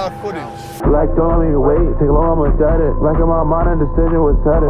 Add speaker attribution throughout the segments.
Speaker 1: AI footage.
Speaker 2: Like, don't let me wait. Take long, I'ma get it. Like, in my mind, a decision was headed.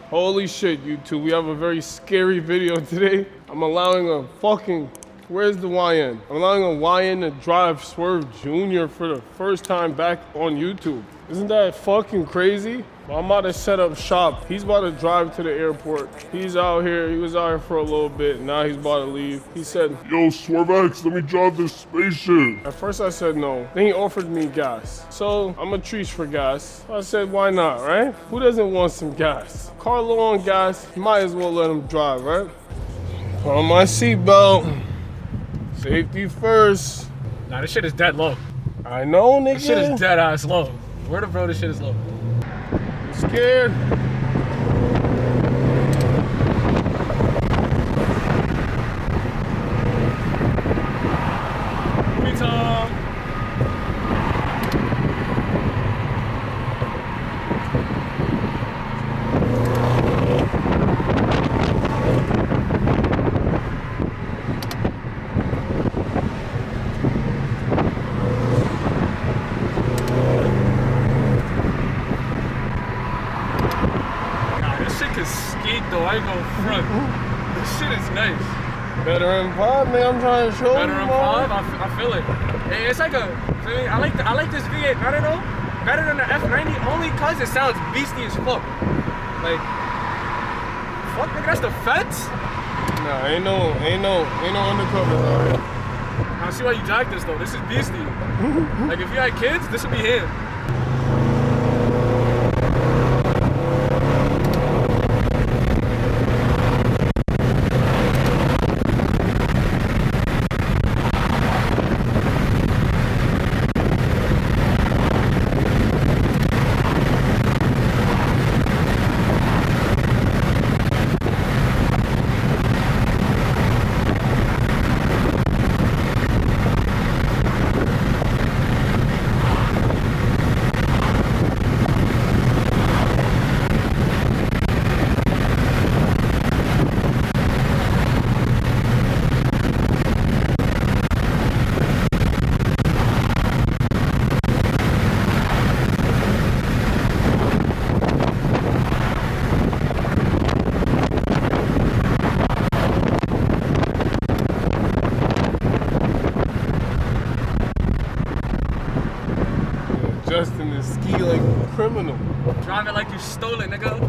Speaker 1: Holy shit, YouTube. We have a very scary video today. I'm allowing a fucking... Where's the YN? I'm allowing a YN to drive Swerve Jr. for the first time back on YouTube. Isn't that fucking crazy? Well, I'm about to set up shop. He's about to drive to the airport. He's out here. He was out here for a little bit. Now he's about to leave. He said,
Speaker 3: "Yo, Swerve X, let me drive this spaceship."
Speaker 1: At first I said no. Then he offered me gas. So I'm a treat for gas. I said, why not, right? Who doesn't want some gas? Car low on gas, might as well let him drive, right? Put on my seatbelt. Safety first.
Speaker 4: Nah, this shit is dead low.
Speaker 1: I know, nigga.
Speaker 4: This shit is dead ass low. Where the bro, this shit is low.
Speaker 1: You scared?
Speaker 4: Though I go front. This shit is nice.
Speaker 1: Better M5, man. I'm trying to show you.
Speaker 4: Better M5. I feel it. Hey, it's like a. I like this V8 better though. Better than the F90 only cause it sounds beastie as fuck. Like, fuck nigga, that's the fence.
Speaker 1: Nah, ain't no undercover out here.
Speaker 4: I see why you jacked this though. This is beastie. Like if you had kids, this would be him.
Speaker 1: Justin is ski like a criminal.
Speaker 4: Drive it like you stole it, nigga.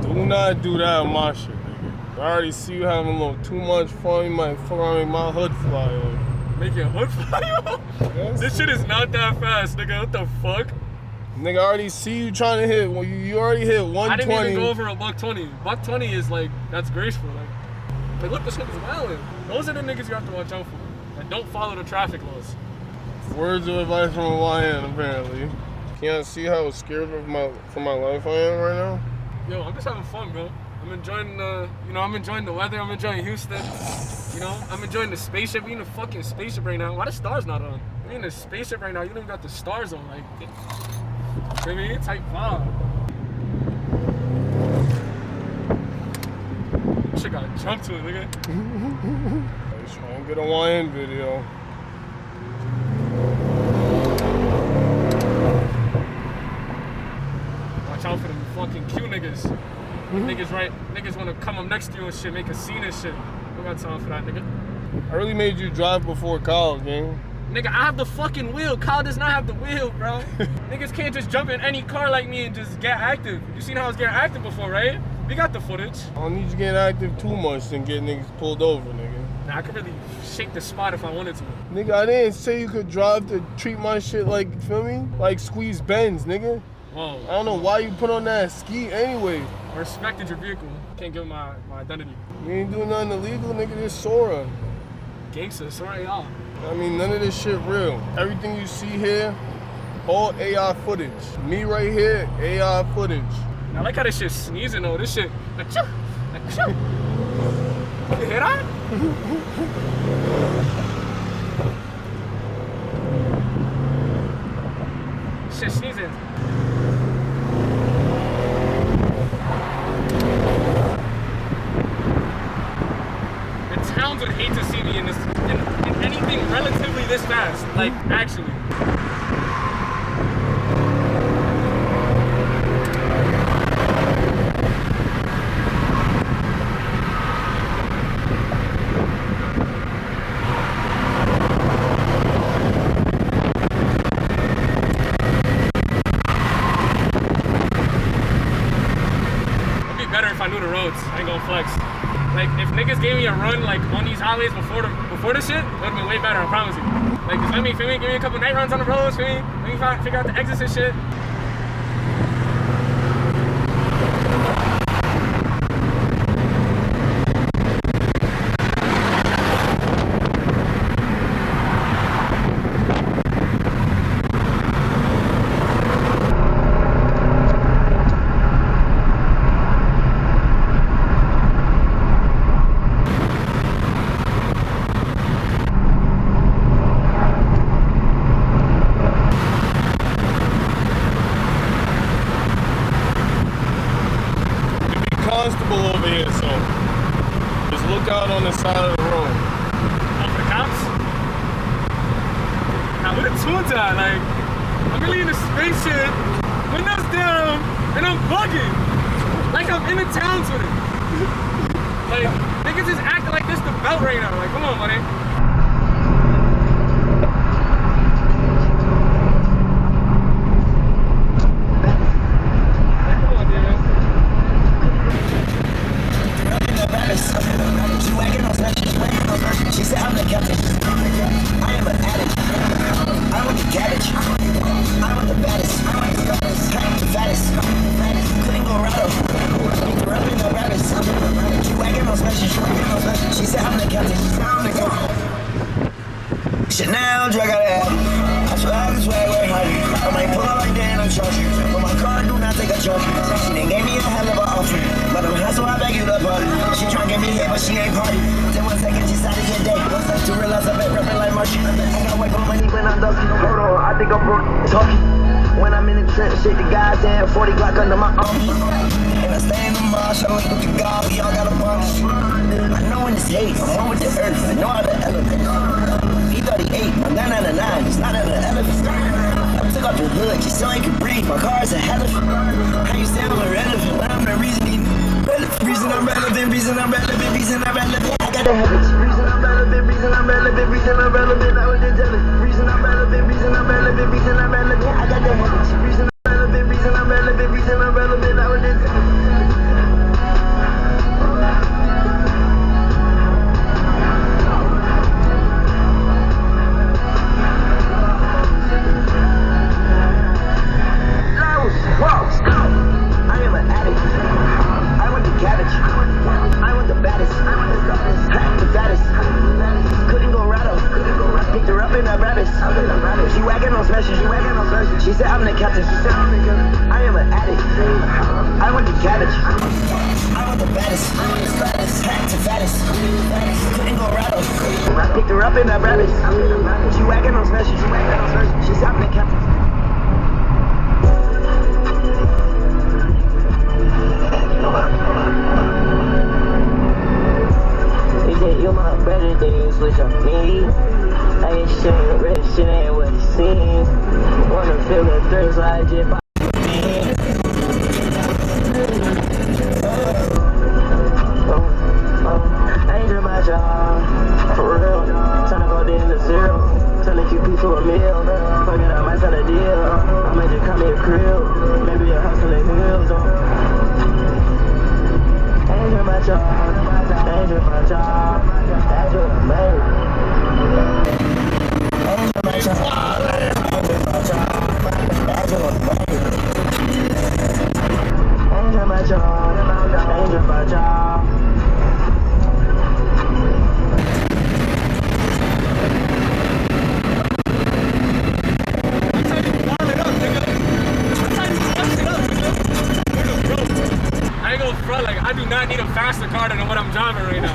Speaker 1: Do not do that on my shit, nigga. I already see you having a little too much fun. You might fuck around and make my hood fly off.
Speaker 4: Make your hood fly off? Yes. This shit is not that fast, nigga. What the fuck?
Speaker 1: Nigga, I already see you trying to hit. Well, you already hit 120.
Speaker 4: I didn't even go over a $120. $120 is like, that's graceful. Like look, this nigga's wildin'. Those are the niggas you have to watch out for. And don't follow the traffic laws.
Speaker 1: Words of advice from a YN, apparently. Can't see how scared for my life I am right now?
Speaker 4: Yo, I'm just having fun, bro. I'm enjoying I'm enjoying the weather. I'm enjoying Houston. You know, I'm enjoying the spaceship. We in the fucking spaceship right now. Why the stars not on? We in the spaceship right now. You don't even got the stars on. Like, you know what I mean? Type 5. Shit got jumped to it, nigga.
Speaker 1: I was trying to get a YN video.
Speaker 4: Watch out for them fucking Q niggas. Niggas wanna come up next to you and shit, make a scene and shit. We got time for that, nigga.
Speaker 1: I really made you drive before college, gang.
Speaker 4: Nigga, I have the fucking wheel. Kyle does not have the wheel, bro. Niggas can't just jump in any car like me and just get active. You seen how I was getting active before, right? We got the footage.
Speaker 1: I don't need you getting active too much and get niggas pulled over, nigga.
Speaker 4: Nah, I could really shake the spot if I wanted to.
Speaker 1: Nigga, I didn't say you could drive to treat my shit like, feel me? Like squeeze bends, nigga.
Speaker 4: Whoa.
Speaker 1: I don't know why you put on that ski anyway.
Speaker 4: I respected your vehicle. Can't give my identity.
Speaker 1: You ain't doing nothing illegal, nigga. This Sora.
Speaker 4: Gangsta, sorry y'all.
Speaker 1: I mean, none of this shit real. Everything you see here, all AI footage. Me right here, AI footage.
Speaker 4: I like how this shit sneezing though. This shit, achoo, achoo. You hear that? Shit sneezing. The towns would hate to see me in anything relatively this fast. Like, actually. niggas gave me a run like on these highways before the shit, it would've been way better, I promise you. Like, just feel me, give me a couple night runs on the roads, feel me? Let me figure out the exits and shit.
Speaker 1: Constable over here, so just look out on the side of the road.
Speaker 4: Oh, for the cops? Now, where the tunes at? Like, I'm really in a spaceship, windows down, and I'm bugging. Like I'm in the towns with it. Like, niggas just acting like this the belt right now. Like, come on, buddy.
Speaker 5: She said I'm the captain. I am an addict. I want the cabbage. I want the baddest. The fattest. Couldn't go rattle. Running the rabbits. She wagging on special. She said I'm the captain. Chanel drug out of I swag way harder. I might pull up like that and I'm charging. But my car do not take a charge. She done gave me a hell of an offer. But I'm high, so I beg you to pardon. She tryna get me here, but she ain't party. Then 1 second, she started your day. What's up to realize I've been rapping like March. I got white on my knee when I'm dusty. Hold on, I think I'm broke talking. When I'm in the trench, shake the goddamn 40 Glock under my arm. And I stay in the marsh, I link with the God, we all got a bunch. I know when it's hate, I'm on with the earth, I know how to elevate. V38, my 999, it's not an elephant. I took off the hood just so I could breathe, my car is a elephant. How you say I'm irrelevant, when I'm the reason you reason I'm relevant, reason I'm relevant, reason I'm relevant, I got the habits. Reason I'm relevant, reason I'm relevant, reason I'm relevant, I was just telling. Reason I'm relevant, reason I'm relevant, reason I'm relevant, I got the habits. Reason I'm relevant, reason I'm relevant, reason I'm relevant, I was just telling. I am an addict. I want the cabbage. I want the baddest. The fattest. Couldn't go rattle. Picked her up in a rabbit. She wagging on special. She said I'm the captain. I am an addict. I want the cabbage. I want the baddest. The fattest. Couldn't go rattle. Picked her up in a rabbit. She wagging on special. She said I'm the captain. You my better than you switch on me. I ain't shit, rich shit ain't what it seems. Wanna feel the thirst like it by me. I ain't doing my job, for real. Tryna go down to zero. Telling you people a meal. Fuck it, I might sell a deal. I might just come in your crib. Maybe a house in the hills. I ain't doing my job. I ain't doing my job. I do it, man. I ain't doing my job. I ain't doing my job. I do it, man. I ain't doing my job. I ain't doing my job.
Speaker 4: Front, like I do not need a faster car than what I'm driving right now.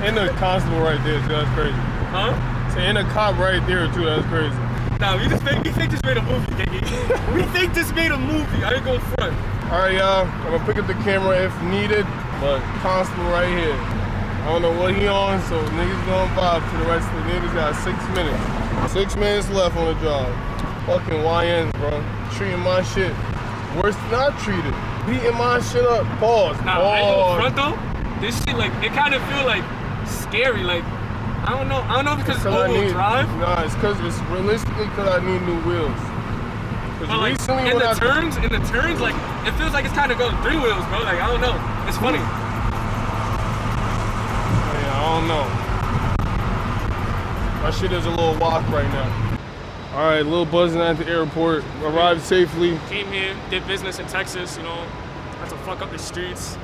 Speaker 1: And the constable right there too, that's crazy.
Speaker 4: Huh?
Speaker 1: So and a cop right there too, that's crazy.
Speaker 4: Nah, we think this made a movie, KK. We think this made a movie. I didn't go front.
Speaker 1: Alright y'all, I'm gonna pick up the camera if needed, but constable right here. I don't know what he on, so niggas gonna vibe to the rest of the niggas. Got 6 minutes. 6 minutes left on the job. Fucking YNs, bro. Treating my shit worse than I treated. Beating my shit up. Pause.
Speaker 4: Nah, I go front though. This shit like it kind of feel like scary. Like I don't know because it's all-wheel drive.
Speaker 1: Nah, it's realistically because I need new wheels.
Speaker 4: But like in the turns, like it feels like it's kind of going 3 wheels, bro. Like I don't know. It's funny.
Speaker 1: don't know. My shit is a little walk right now. All right, a little buzzing at the airport. Arrived safely.
Speaker 4: Came here, did business in Texas, you know. Had to fuck up the streets.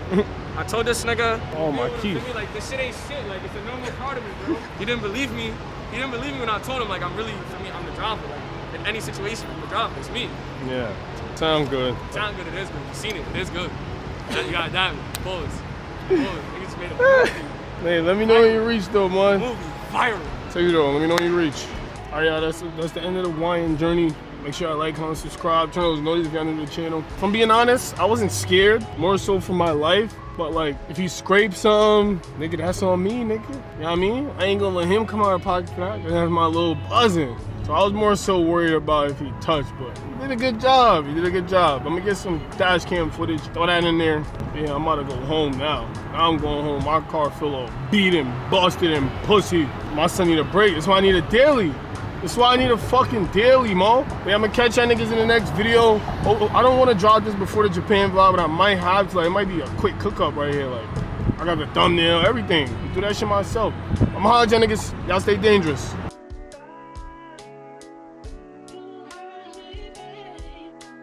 Speaker 4: I told this nigga,
Speaker 1: Oh, my
Speaker 4: you
Speaker 1: key.
Speaker 4: feel me? Like, this shit ain't shit. Like, it's a normal part of it, bro. He didn't believe me. He didn't believe me when I told him, like, I'm really, for me, I'm the driver. Like, in any situation, I'm the driver. It's me.
Speaker 1: Yeah, sound good.
Speaker 4: Sound good, it is good. You seen it, it is good. You got that one. Pause. Niggas made a movie.
Speaker 1: Hey, let me know when you reach though, man.
Speaker 4: Movie, viral.
Speaker 1: Tell you though, let me know when you reach. All right, y'all, that's the end of the Hawaiian journey. Make sure I like, comment, subscribe, turn those notifications if you're new to the channel. If I'm being honest, I wasn't scared, more so for my life. But like, if you scrape some, nigga, that's on me, nigga. You know what I mean? I ain't gonna let him come out of pocket for that. That's my little buzzing. So I was more so worried about if he touched, but he did a good job. He did a good job. I'm gonna get some dash cam footage, throw that in there. Yeah, I'm about to go home now. Now I'm going home. My car full of beaten, busted, and pussy. My son need a break. That's why I need a daily. That's why I need a fucking daily, mo. Yeah, I'm gonna catch y'all niggas in the next video. Oh, I don't wanna drop this before the Japan vlog, but I might have to. Like, it might be a quick cook up right here. Like, I got the thumbnail, everything. Do that shit myself. I'ma holler at y'all niggas. Y'all stay dangerous.